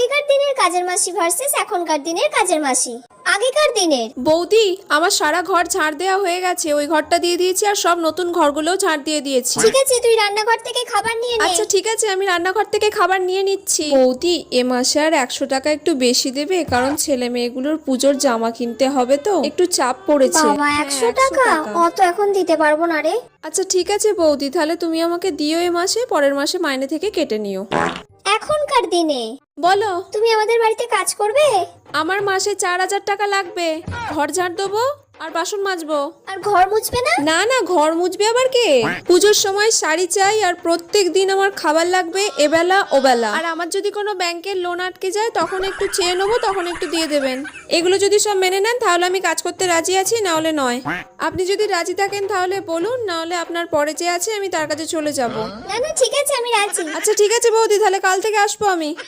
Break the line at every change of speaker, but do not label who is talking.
আগেকার দিনের কাজের মাসি ভার্সেস এখনকার দিনের কাজের মাসি। আগেকার দিনের
বৌদি, আমার সারা ঘর ঝাড় দেওয়া হয়ে গেছে, ওই ঘরটা দিয়ে দিয়েছি আর সব নতুন ঘরগুলোও ঝাড় দিয়ে দিয়েছি।
ঠিক আছে, তুই রান্নাঘর থেকে খাবার নিয়ে নে।
আচ্ছা ঠিক আছে, আমি রান্নাঘর থেকে খাবার নিয়ে নিচ্ছি। বৌদি, এ মাসে আর 100 টাকা একটু বেশি দেবে, কারণ ছেলে মেয়েগুলোর পুজোর জামা কিনতে হবে তো একটু চাপ পড়েছে।
বাবা, 100 টাকা? অত এখন দিতে পারবো না রে।
আচ্ছা ঠিক আছে বৌদি, তাহলে তুমি আমাকে দিও এ মাসে, পরের মাসে মাইনে থেকে কেটে নিও।
এখনকার দিনে
বলো।
তুমি আমাদের বাড়িতে কাজ করবে?
আমার মাসে 4000 টাকা লাগবে। ঘর ঝাড় দেবো আর বাসন মাজবো।
আর ঘর মুছবে না?
না না, ঘর মুছবে আবার কে? পুজোর সময় শাড়ি চাই আর প্রত্যেক দিন আমার খাবার লাগবে এবেলা ওবেলা। আর আমার যদি কোনো ব্যাংকের লোন আটকে যায় তখন একটু চেয়ে নেবো, তখন একটু দিয়ে দেবেন। এগুলো যদি সব মেনে নেন তাহলে আমি কাজ করতে রাজি আছি, না হলে নয়। আপনি যদি রাজি থাকেন তাহলে বলুন, না হলে আপনার পরে যে আছে আমি তার কাছে চলে যাব।
না না, ঠিক আছে, আমি রাজি।
আচ্ছা ঠিক আছে বৌদি, তাহলে কাল থেকে আসবো আমি।